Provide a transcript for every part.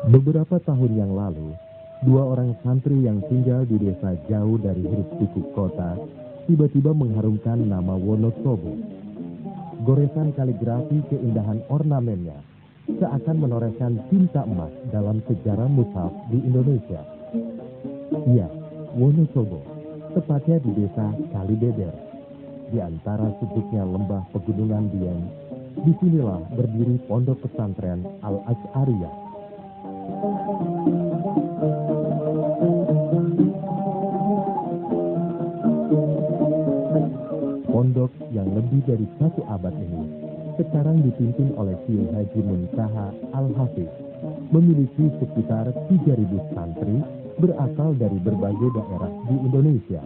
Beberapa tahun yang lalu, dua orang santri yang tinggal di desa jauh dari hiruk-pikuk kota tiba-tiba mengharumkan nama Wonosobo. Goresan kaligrafi keindahan ornamennya seakan menorehkan tinta emas dalam sejarah mushaf di Indonesia. Ya, Wonosobo, tepatnya di desa Kalibeber, di antara sejuknya lembah pegunungan Dieng. Disinilah berdiri pondok pesantren Al-Asy'ariyah. Pondok yang lebih dari 1 abad ini sekarang dipimpin oleh Kiai Haji Muntaha Al-Hafiz, memiliki sekitar 3.000 santri berasal dari berbagai daerah di Indonesia.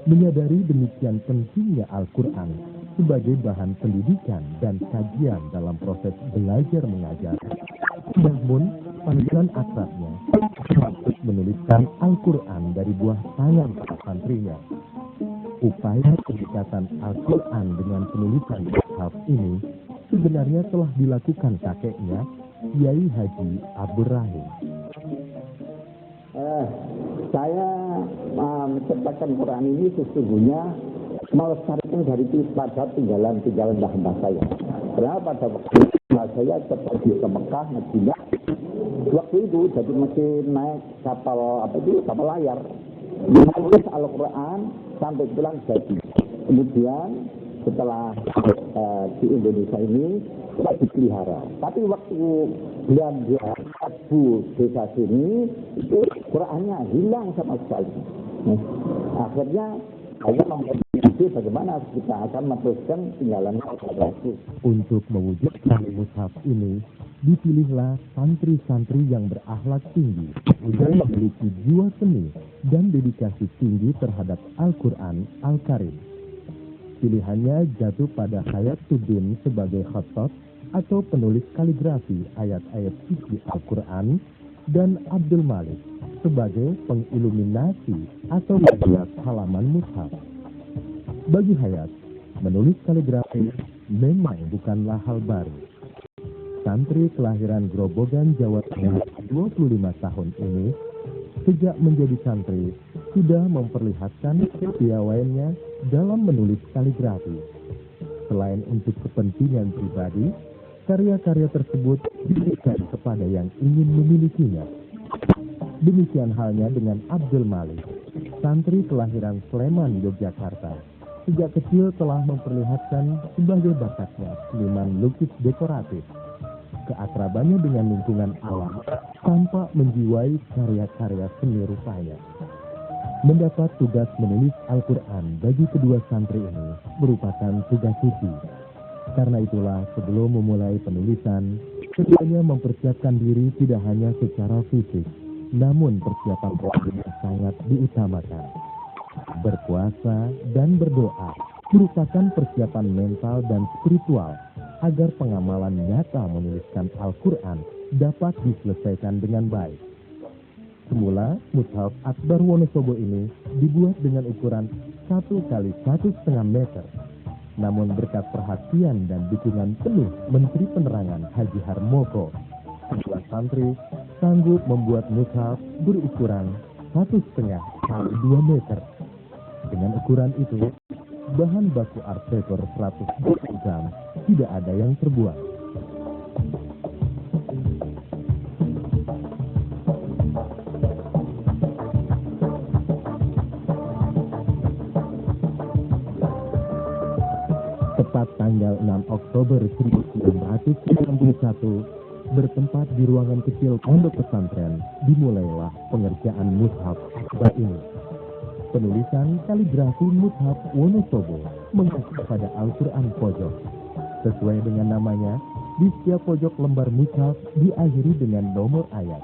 Menyadari demikian pentingnya Al-Quran sebagai bahan pendidikan dan kajian dalam proses belajar mengajar, namun panggilan akrabnya untuk menuliskan Al-Quran dari buah tangan para santrinya. Upaya pendekatan Al-Quran dengan penulisan mushaf ini sebenarnya telah dilakukan kakeknya, Kiai Haji Abdur Rahim. Saya menciptakan Quran ini sesungguhnya melestarikan dari pada tinggalan mbah saya. Karena pada waktu saya pergi ke Mekah, Madinah, waktu itu jadi masih naik kapal layar, menulis Al-Quran sampai pulang jadi. Kemudian setelah di Indonesia ini tidak dipelihara. Tapi waktu belanja desa sini itu Qurannya hilang sama sekali. Akhirnya saya memiliki bagaimana kita akan meneruskan tinggalan itu. Untuk mewujudkan mushaf ini, dipilihlah santri-santri yang berakhlak tinggi dan memiliki jiwa seni dan dedikasi tinggi terhadap Al-Quran Al-Karim. Pilihannya jatuh pada Hayatuddin sebagai khattat atau penulis kaligrafi ayat-ayat suci Al-Quran dan Abdul Malik sebagai pengiluminasi atau membuat halaman mushaf. Bagi Hayat, menulis kaligrafi memang bukanlah hal baru. Santri kelahiran Grobogan, Jawa Tengah 25 tahun ini, sejak menjadi santri, sudah memperlihatkan kepiawaiannya dalam menulis kaligrafi. Selain untuk kepentingan pribadi, karya-karya tersebut diberikan kepada yang ingin memilikinya. Demikian halnya dengan Abdul Malik, santri kelahiran Sleman, Yogyakarta. Sejak kecil telah memperlihatkan sebagai bakatnya seniman lukis dekoratif. Keakrabannya dengan lingkungan alam tampak menjiwai karya-karya seni rupanya. Mendapat tugas menulis Al-Quran bagi kedua santri ini merupakan tugas suci. Karena itulah sebelum memulai penulisan, keduanya mempersiapkan diri tidak hanya secara fisik, namun persiapan rohani sangat diutamakan. Berpuasa dan berdoa merupakan persiapan mental dan spiritual agar pengamalan nyata menuliskan Al-Quran dapat diselesaikan dengan baik. Semula, mushaf Akbar Wonosobo ini dibuat dengan ukuran 1 kali 1,5 meter. Namun berkat perhatian dan dukungan penuh Menteri Penerangan Haji Harmoko, kedua santri sanggup membuat mushaf berukuran 1,5 kali 2 meter. Dengan ukuran itu, bahan baku arsitektur 120 gram tidak ada yang terbuang. Tepat tanggal 6 Oktober 1991, bertempat di ruangan kecil pondok pesantren, dimulailah pengerjaan mushaf Akbar ini. Penulisan kaligrafi mushaf Wonosobo mengacu pada Al-Quran pojok. Sesuai dengan namanya, di setiap pojok lembar mushaf diakhiri dengan nomor ayat.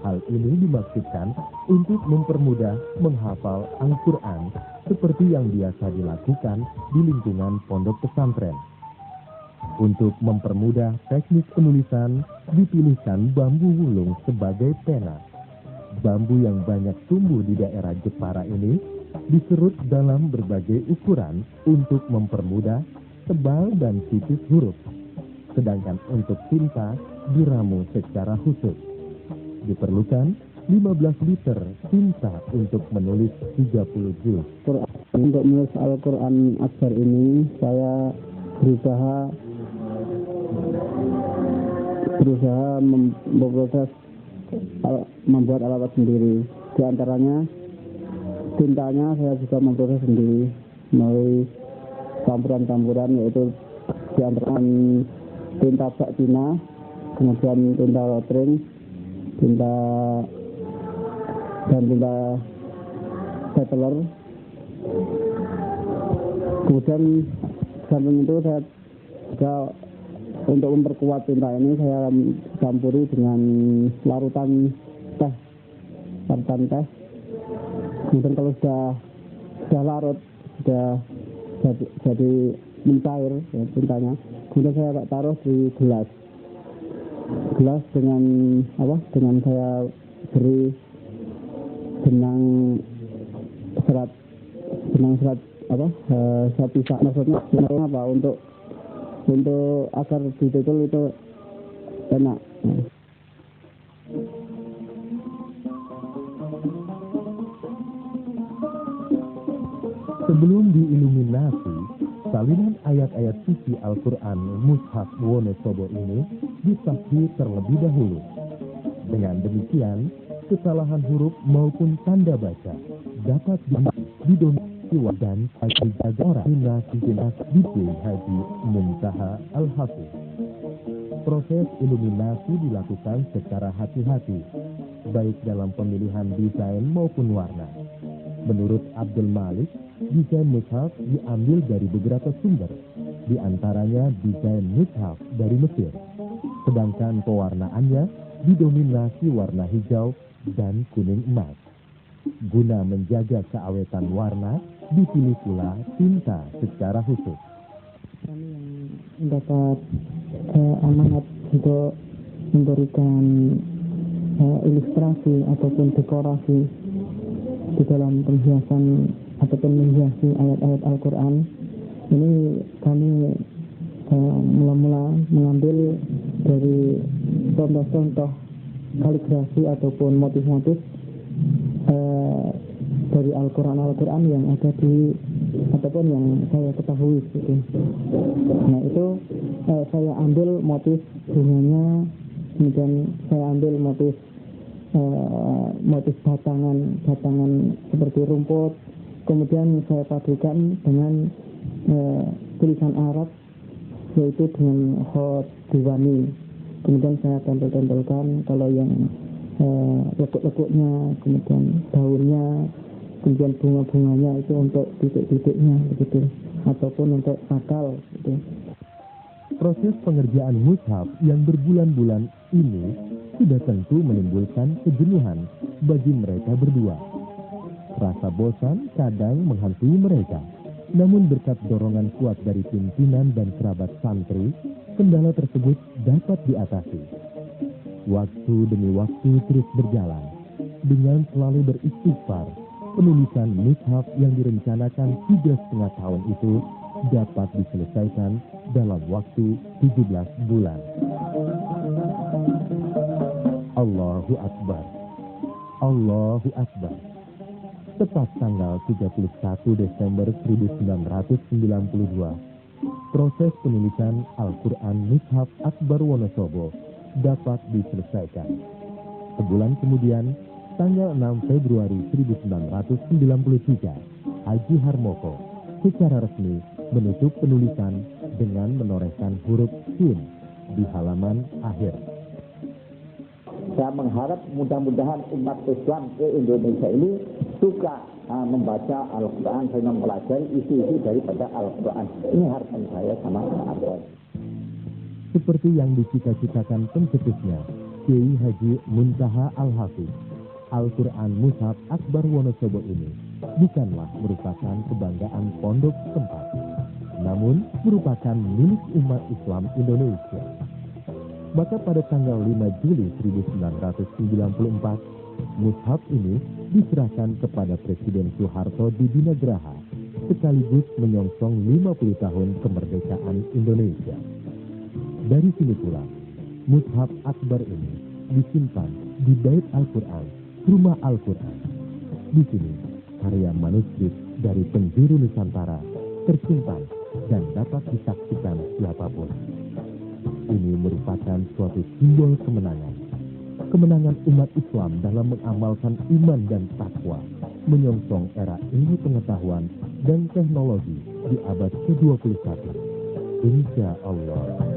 Hal ini dimaksudkan untuk mempermudah menghafal Al-Quran seperti yang biasa dilakukan di lingkungan pondok pesantren. Untuk mempermudah teknik penulisan, dipilihkan bambu wulung sebagai pena. Bambu yang banyak tumbuh di daerah Jepara ini diserut dalam berbagai ukuran untuk mempermudah tebal dan tipis huruf. sedangkan untuk tinta diramu secara khusus. Diperlukan 15 liter tinta untuk menulis 30 juz. Untuk menulis Al-Quran Akbar ini saya berusaha memproses membuat alat sendiri. Di antaranya tintanya saya juga memproses sendiri melalui campuran-campuran, yaitu di antara tinta bak Cina, kemudian tinta lotring, tinta settler. Kemudian samping itu saya juga untuk memperkuat tinta ini saya campuri dengan larutan teh. Kemudian kalau sudah larut, sudah jadi mencair ya, tintanya, kemudian saya taruh di gelas dengan saya beri benang serat saya pisah. Maksudnya apa, untuk agar ditutul itu enak. Sebelum diiluminasi, salinan ayat-ayat suci Al-Quran Mushaf Wonosobo ini ditafsir terlebih dahulu. Dengan demikian, kesalahan huruf maupun tanda baca dapat didominasi dan dijaga orang di Haji Muntaha Al-Hafiz. Proses iluminasi dilakukan secara hati-hati, baik dalam pemilihan desain maupun warna. Menurut Abdul Malik, desain mushaf diambil dari beberapa sumber, di antaranya desain mushaf dari Mesir. Sedangkan pewarnaannya didominasi warna hijau dan kuning emas. Guna menjaga keawetan warna, dipilih pula tinta secara khusus. Kami yang mendapat amanat untuk memberikan ilustrasi ataupun dekorasi di dalam penghiasan ataupun menghiasi ayat-ayat Al-Quran ini, kami mula-mula mengambil dari contoh-contoh kaligrafi ataupun motif-motif dari Al-Quran yang ada di ataupun yang saya ketahui gitu. Nah itu saya ambil motif bunganya, kemudian saya ambil motif batangan seperti rumput, kemudian saya padukan dengan tulisan Arab, yaitu dengan khot diwani. Kemudian saya tempel-tempelkan kalau yang lekuk-lekuknya, kemudian daunnya, kemudian bunga-bunganya itu untuk titik-titiknya begitu, ataupun untuk sakal gitu. Proses pengerjaan mushaf yang berbulan-bulan ini sudah tentu menimbulkan kejenuhan bagi mereka berdua. Rasa bosan kadang menghantui mereka. Namun berkat dorongan kuat dari pimpinan dan kerabat santri, kendala tersebut dapat diatasi. Waktu demi waktu terus berjalan. Dengan selalu beristighfar, penulisan mushaf yang direncanakan 3,5 tahun itu dapat diselesaikan dalam waktu 17 bulan. Allahu Akbar. Allahu Akbar. Tepat tanggal 31 Desember 1992, proses penulisan Al-Quran Mushaf Akbar Wonosobo dapat diselesaikan. Sebulan kemudian, tanggal 6 Februari 1993, Haji Harmoko secara resmi menutup penulisan dengan menorehkan huruf Sin di halaman akhir. Saya mengharap mudah-mudahan umat Islam ke Indonesia ini suka membaca Al-Quran dan mempelajari isi-isi daripada Al-Quran. Ini harapan saya sama Al-Quran. Seperti yang dicita-citakan pencetusnya, Kiai Haji Muntaha Al-Hafiz, Al-Quran Mushaf Akbar Wonosobo ini bukanlah merupakan kebanggaan pondok setempat, namun merupakan milik umat Islam Indonesia. Maka pada tanggal 5 Juli 1994, mushaf ini diserahkan kepada Presiden Soeharto di Binagraha, sekaligus menyongsong 50 tahun kemerdekaan Indonesia. Dari sini pula, mushaf akbar ini disimpan di Bait Al-Quran, Rumah Al-Quran. Di sini, karya manuskrip dari penjuru Nusantara tersimpan dan dapat disaksikan siapapun. Ini merupakan suatu simbol kemenangan. Kemenangan umat Islam dalam mengamalkan iman dan takwa, menyongsong era ilmu pengetahuan dan teknologi di abad ke-21. Insya Allah.